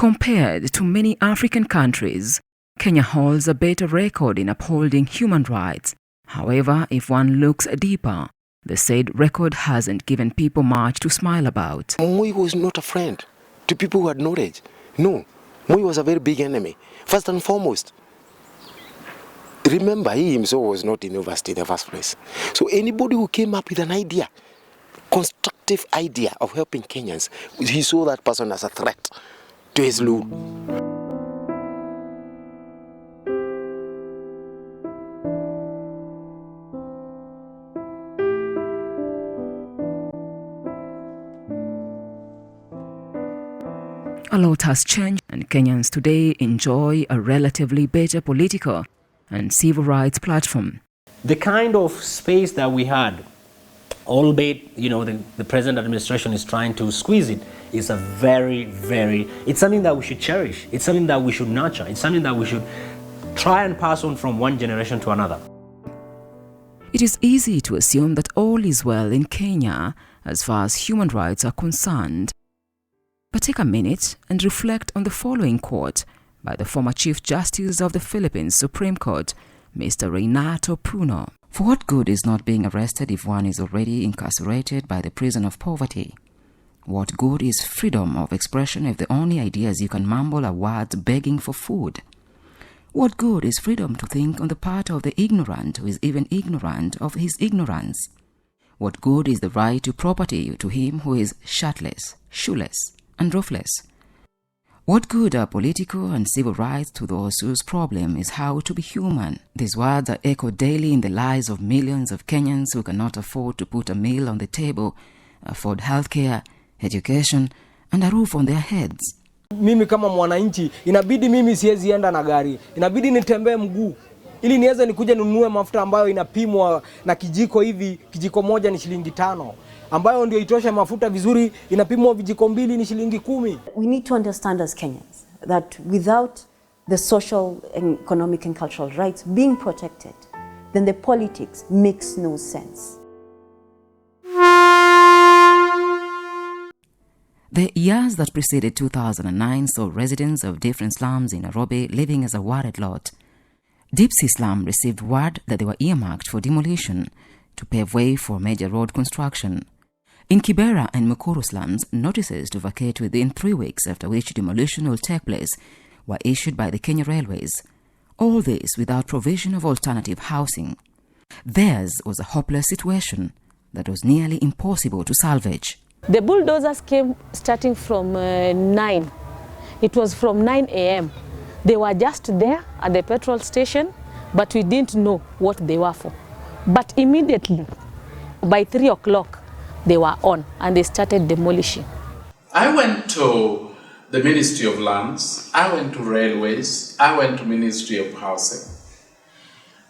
Compared to many African countries, Kenya holds a better record in upholding human rights. However, if one looks deeper, the said record hasn't given people much to smile about. Moi was not a friend to people who had knowledge. No, Moi was a very big enemy, first and foremost. Remember, he himself was not in university in the first place. So anybody who came up with an idea, constructive idea of helping Kenyans, he saw that person as a threat to his rule. A lot has changed, and Kenyans today enjoy a relatively better political and civil rights platform. The kind of space that we had, albeit, the present administration is trying to squeeze it, is a it's something that we should cherish. It's something that we should nurture. It's something that we should try and pass on from one generation to another. It is easy to assume that all is well in Kenya as far as human rights are concerned. But take a minute and reflect on the following quote by the former Chief Justice of the Philippines Supreme Court, Mr. Renato Puno. For what good is not being arrested if one is already incarcerated by the prison of poverty? What good is freedom of expression if the only ideas you can mumble are words begging for food? What good is freedom to think on the part of the ignorant who is even ignorant of his ignorance? What good is the right to property to him who is shirtless, shoeless, and roofless? What good are political and civil rights to those whose problem is how to be human? These words are echoed daily in the lives of millions of Kenyans who cannot afford to put a meal on the table, afford healthcare, education, and a roof on their heads. Mimi kama mwananchi, inabidi mimi siwezi enda na gari. Inabidi nitembee mguu. Ili niweze nikuje ninunue mafuta ambayo inapimwa na kijiko hivi, kijiko moja ni shilingi 5. Ambayo ndio itosha mafuta vizuri, inapimwa vijiko 2 ni shilingi 10. We need to understand as Kenyans that without the social, economic and cultural rights being protected, then the politics makes no sense. The years that preceded 2009 saw residents of different slums in Nairobi living as a worried lot. Dipsy slum received word that they were earmarked for demolition to pave way for major road construction. In Kibera and Mukuru slums, notices to vacate within 3 weeks, after which demolition will take place, were issued by the Kenya Railways. All this without provision of alternative housing. Theirs was a hopeless situation that was nearly impossible to salvage. The bulldozers came starting from 9. It was from 9 a.m. They were just there at the petrol station, but we didn't know what they were for. But immediately, by 3 o'clock, they were on and they started demolishing. I went to the Ministry of Lands, I went to Railways, I went to Ministry of Housing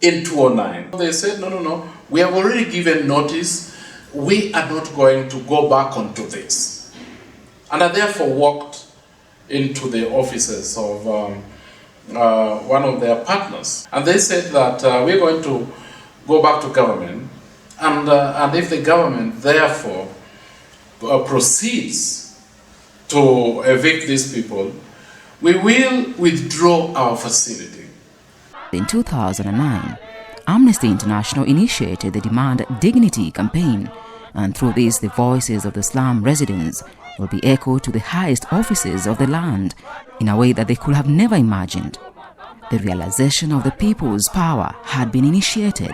in 2009. They said, no, we have already given notice, we are not going to go back onto this. And I therefore walked into the offices of one of their partners. And they said that we're going to go back to government, and if the government therefore proceeds to evict these people, we will withdraw our facility. In 2009, Amnesty International initiated the Demand Dignity campaign, and through this the voices of the slum residents will be echoed to the highest offices of the land in a way that they could have never imagined. The realization of the people's power had been initiated.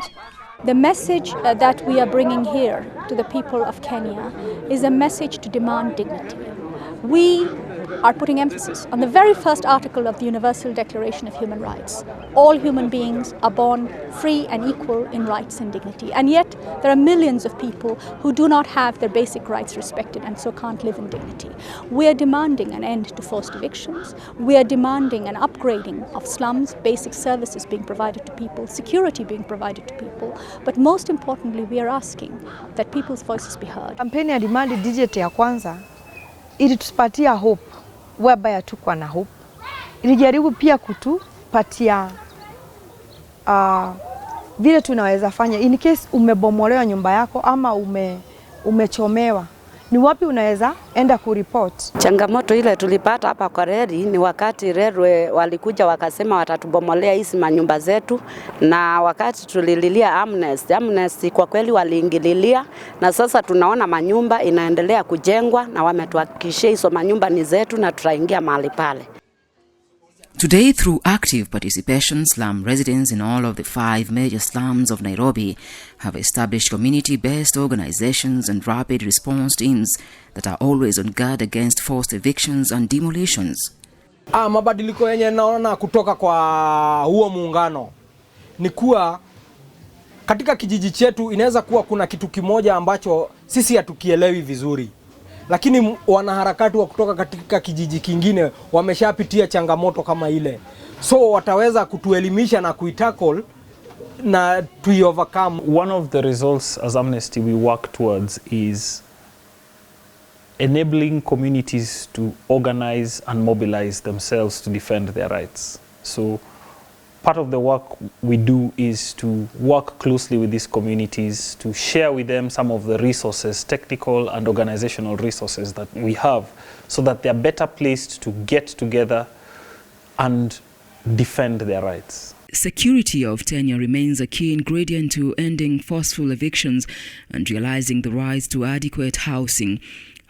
The message that we are bringing here to the people of Kenya is a message to demand dignity. We are putting emphasis on the very first article of the Universal Declaration of Human Rights. All human beings are born free and equal in rights and dignity. And yet, there are millions of people who do not have their basic rights respected and so can't live in dignity. We are demanding an end to forced evictions. We are demanding an upgrading of slums, basic services being provided to people, security being provided to people. But most importantly, we are asking that people's voices be heard. Kampeni ya Demand Dignity ya kwanza ilitupatia hope, whereby hatukuwa na hope. Ilijaribu pia kutupatia vile tunaweza fanya in case umebomolewa nyumba yako ama umechomewa. ni wapi unaweza enda kuripoti. Changamoto ile tulipata hapa kwa reli ni wakati railway walikuja wakasema watatubomolea hizi manyumba zetu, na wakati tulililia Amnesty kwa kweli waliingililia, na sasa tunaona manyumba inaendelea kujengwa na wametuhakikishia hizo manyumba ni zetu na tutaingia mahali pale. Today, through active participation, slum residents in all of the 5 major slums of Nairobi have established community-based organizations and rapid response teams that are always on guard against forced evictions and demolitions. Mabadiliko yenye naona kutoka kwa huo muungano ni kuwa katika kijiji chetu inaweza kuwa kuna kitu kimoja ambacho sisi hatukielewi vizuri. Lakini wanaharakati wa kutoka katika kijiji kingine wameshapitia changamoto kama ile. So wataweza kutuelimisha na kuitackle na overcome. One of the results as Amnesty we work towards is enabling communities to organize and mobilize themselves to defend their rights. So part of the work we do is to work closely with these communities, to share with them some of the resources, technical and organizational resources that we have, so that they are better placed to get together and defend their rights. Security of tenure remains a key ingredient to ending forceful evictions and realizing the rights to adequate housing.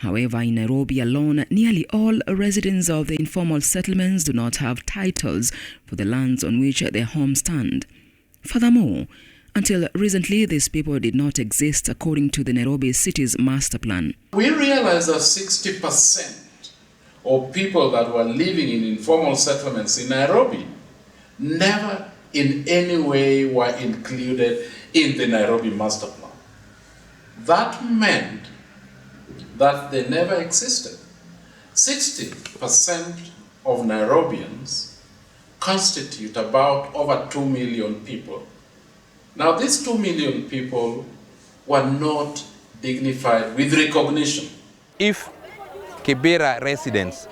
However, in Nairobi alone, nearly all residents of the informal settlements do not have titles for the lands on which their homes stand. Furthermore, until recently, these people did not exist according to the Nairobi city's master plan. We realized that 60% of people that were living in informal settlements in Nairobi never in any way were included in the Nairobi master plan. That meant that they never existed. 60% of Nairobians constitute about over 2 million people. Now these 2 million people were not dignified with recognition. If Kibera residents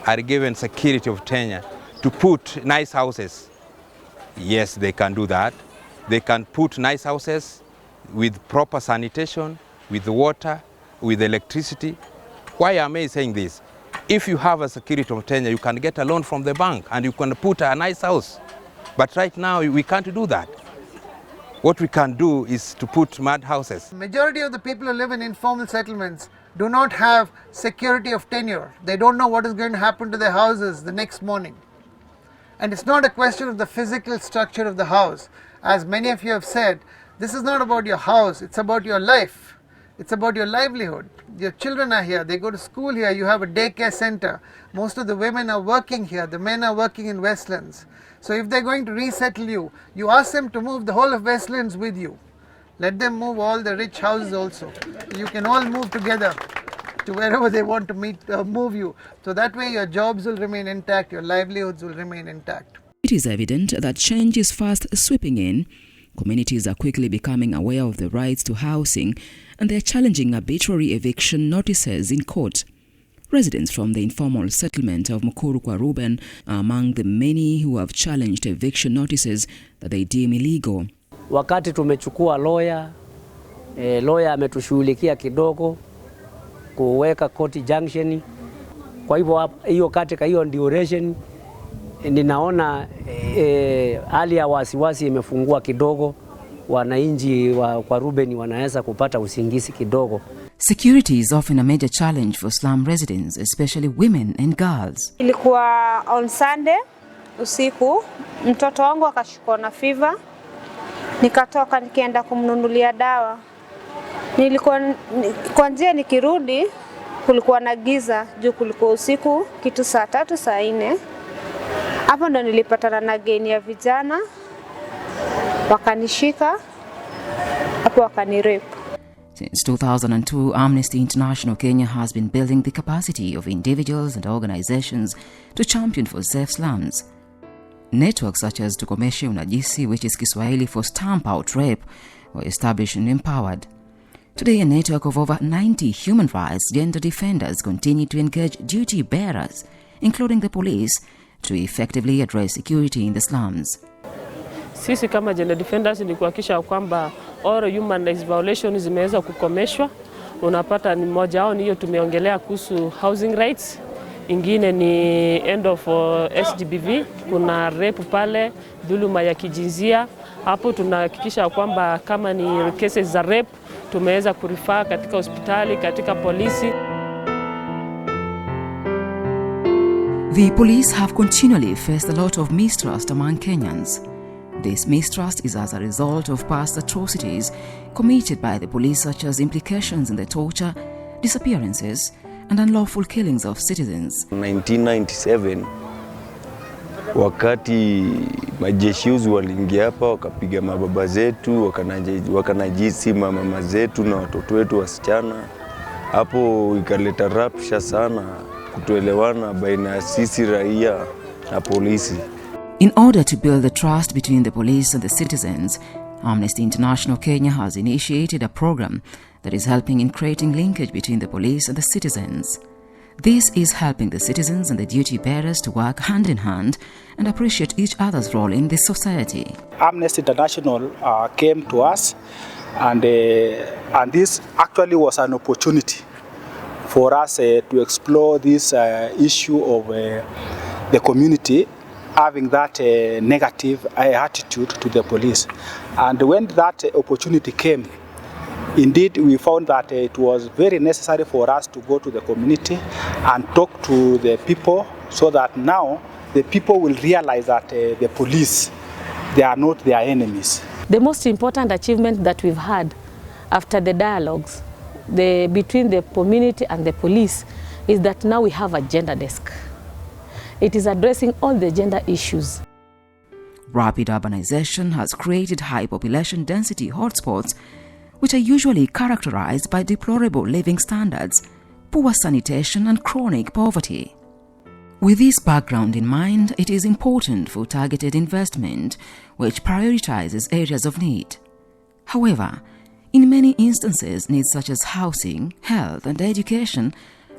are given security of tenure to put nice houses, yes, they can do that. They can put nice houses with proper sanitation, with water, with electricity. Why am I saying this? If you have a security of tenure, you can get a loan from the bank and you can put a nice house. But right now, we can't do that. What we can do is to put mud houses. Majority of the people who live in informal settlements do not have security of tenure. They don't know what is going to happen to their houses the next morning. And it's not a question of the physical structure of the house. As many of you have said, this is not about your house, it's about your life. It's about your livelihood. Your children are here, they go to school here, you have a daycare center. Most of the women are working here, the men are working in Westlands. So if they're going to resettle you, you ask them to move the whole of Westlands with you. Let them move all the rich houses also. You can all move together to wherever they want to move you. So that way your jobs will remain intact, your livelihoods will remain intact. It is evident that change is fast sweeping in. Communities are quickly becoming aware of the rights to housing, and they are challenging arbitrary eviction notices in court. Residents from the informal settlement of Mukuru kwa Ruben are among the many who have challenged eviction notices that they deem illegal. Wakati tumechukua lawyer ametushughulikia kidogo kuweka court junction. Kwa hivyo hiyo katika hiyo duration ninaona hali ya wasiwasi imefungua kidogo, wananchi kwa Ruben wanaweza kupata usingizi kidogo. Security is often a major challenge for slum residents, especially women and girls. Ilikuwa on Sunday usiku, mtoto wangu akashikwa na fever. Nikatoka nikienda kumnunulia dawa. Nilikuwa kwa njia nikirudi kulikuwa na giza, juu kulikuwa usiku kitu saa 3 saa 4. Hapo ndo nilipatana na geni ya vijana, wakanishika, hapo wakanirape. Since 2002, Amnesty International Kenya has been building the capacity of individuals and organizations to champion for safe slums. Networks such as Tukomeshe Unajisi, which is Kiswahili for Stamp Out Rape, were established and empowered. Today, a network of over 90 human rights gender defenders continue to engage duty bearers, including the police, to effectively address security in the slums. Sisi kama gender defenders ni kuhakikisha kwamba all human rights violations zimeweza kukomeshwa. unapata ni moja wao ni hiyo tumeongelea kuhusu housing rights, ingine ni end of SGBV, kuna rape pale, dhuluma ya kijinsia. Hapo tunahakikisha kwamba kama ni cases za rape tumeweza kurifaa katika hospitali, katika polisi. The police have continually faced a lot of mistrust among Kenyans. This mistrust is as a result of past atrocities committed by the police, such as implications in the torture, disappearances, and unlawful killings of citizens. 1997, wakati majeshi waliingia hapa wakapiga mababa zetu, wakanajisi mama zetu na watoto wetu wasichana, hapo ikaleta rapsha sana, kutoelewana baina ya sisi raia na polisi. In order to build the trust between the police and the citizens, Amnesty International Kenya has initiated a program that is helping in creating linkage between the police and the citizens. This is helping the citizens and the duty bearers to work hand in hand and appreciate each other's role in this society. Amnesty International came to us, and this actually was an opportunity for us to explore this issue of the community having that negative attitude to the police. And when that opportunity came, indeed we found that it was very necessary for us to go to the community and talk to the people, so that now the people will realize that the police, they are not their enemies. The most important achievement that we've had after the dialogues between the community and the police is that now we have a gender desk. It is addressing all the gender issues. Rapid urbanization has created high population density hotspots, which are usually characterized by deplorable living standards, poor sanitation, and chronic poverty. With this background in mind, it is important for targeted investment, which prioritizes areas of need. However, in many instances, needs such as housing, health, and education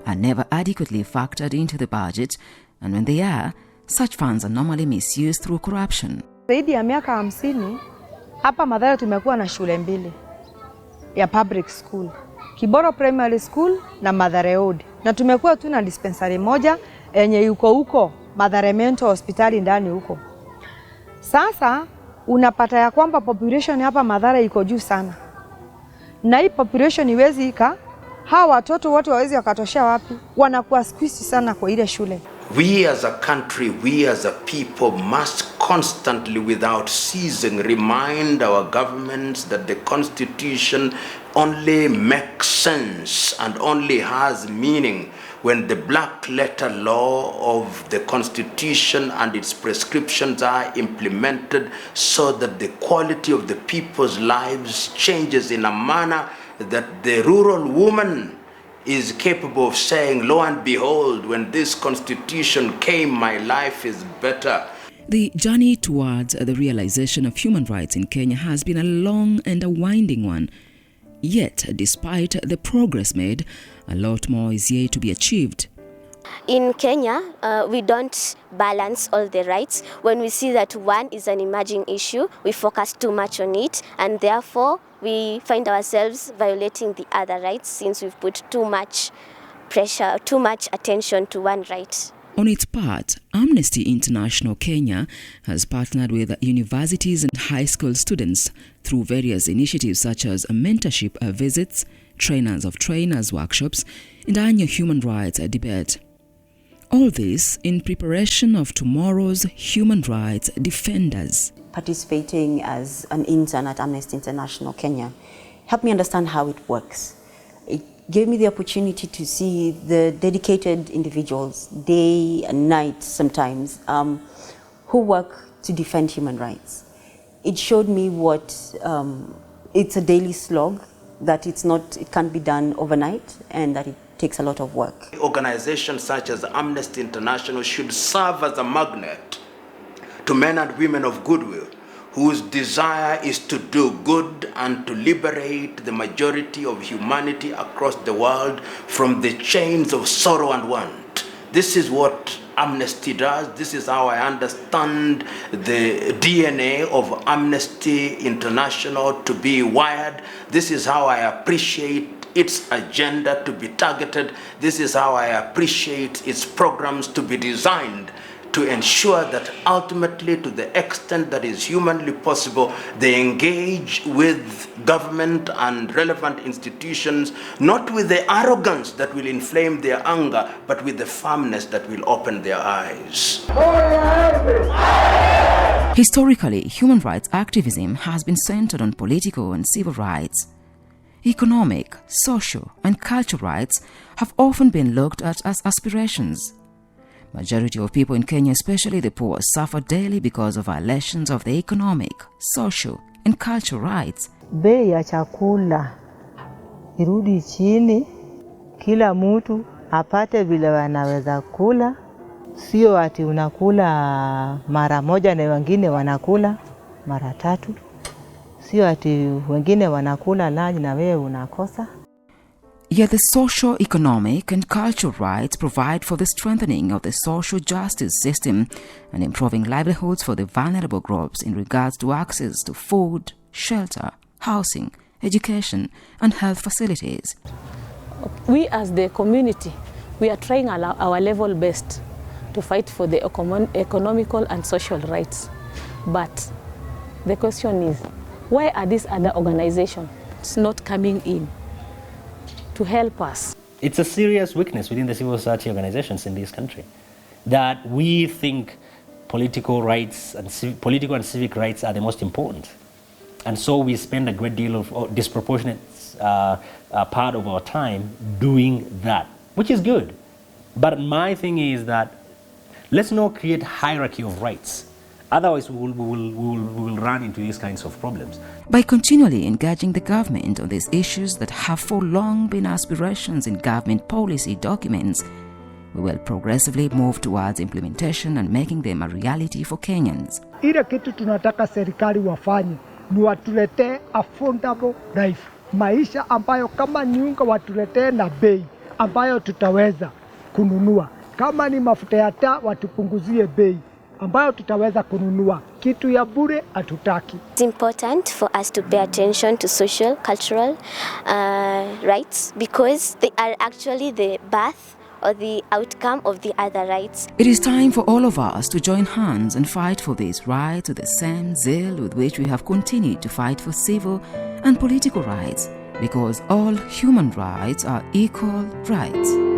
are never adequately factored into the budget, and when they are, such funds are normally misused through corruption. Zaidi ya miaka 50 hapa Mathare tumekuwa na shule mbili ya public school, Kiboro Primary School na Mathare Road, na tumekuwa tu na dispensary moja yenye yuko huko Mathare Mental Hospitali ndani huko. Sasa unapata ya kwamba population hapa Mathare iko juu sana, na hii population iwezi hawa watoto wote wawezi wakatoshea wapi? Wanakuwa squeezed sana kwa ile shule. We as a country, we as a people must constantly, without ceasing, remind our governments that the Constitution only makes sense and only has meaning when the black letter law of the Constitution and its prescriptions are implemented, so that the quality of the people's lives changes in a manner that the rural woman is capable of saying, lo and behold, when this constitution came, my life is better. The journey towards the realization of human rights in Kenya has been a long and a winding one. Yet, despite the progress made, a lot more is yet to be achieved. In Kenya, we don't balance all the rights. When we see that one is an emerging issue, we focus too much on it, and therefore we find ourselves violating the other rights, since we've put too much pressure, too much attention to one right. On its part, Amnesty International Kenya has partnered with universities and high school students through various initiatives such as mentorship visits, trainers of trainers workshops, and annual human rights debate. All this in preparation of tomorrow's human rights defenders. Participating as an intern at Amnesty International Kenya helped me understand how it works. It gave me the opportunity to see the dedicated individuals, day and night sometimes, who work to defend human rights. It showed me what it's a daily slog, that it can't be done overnight, and that it takes a lot of work. Organizations such as Amnesty International should serve as a magnet to men and women of goodwill whose desire is to do good and to liberate the majority of humanity across the world from the chains of sorrow and want. This is what Amnesty does. This is how I understand the DNA of Amnesty International to be wired. This is how I appreciate its agenda to be targeted. This is how I appreciate its programs to be designed to ensure that ultimately, to the extent that is humanly possible, they engage with government and relevant institutions, not with the arrogance that will inflame their anger, but with the firmness that will open their eyes. Historically, human rights activism has been centered on political and civil rights. Economic, social, and cultural rights have often been looked at as aspirations. Majority of people in Kenya, especially the poor, suffer daily because of violations of the economic, social, and cultural rights. Bei ya chakula irudi chini, kila mtu apate vile wanaweza kula, sio ati unakula mara moja na wengine wanakula mara tatu, sio ati wengine wanakula lunch na wewe unakosa. Yet the social, economic, and cultural rights provide for the strengthening of the social justice system and improving livelihoods for the vulnerable groups in regards to access to food, shelter, housing, education, and health facilities. We as the community, we are trying our level best to fight for the economical and social rights. But the question is, why are these other organizations not coming in to help us? It's a serious weakness within the civil society organizations in this country that we think political rights and political and civic rights are the most important. And so we spend a great deal of disproportionate part of our time doing that, which is good. But my thing is that let's not create hierarchy of rights. Otherwise, we will run into these kinds of problems. By continually engaging the government on these issues that have for long been aspirations in government policy documents, we will progressively move towards implementation and making them a reality for Kenyans. Ile kitu tunataka serikali wafanye ni watuletee affordable life, maisha ambayo kama ni unga watuletee na bei ambayo tutaweza kununua. Kama ni mafuta ya taa watupunguzie bei ambayo tutaweza kununua. Kitu ya bure hatutaki. It's important for us to pay attention to social, cultural rights because they are actually the birth or the outcome of the other rights. It is time for all of us to join hands and fight for these rights with the same zeal with which we have continued to fight for civil and political rights, because all human rights are equal rights.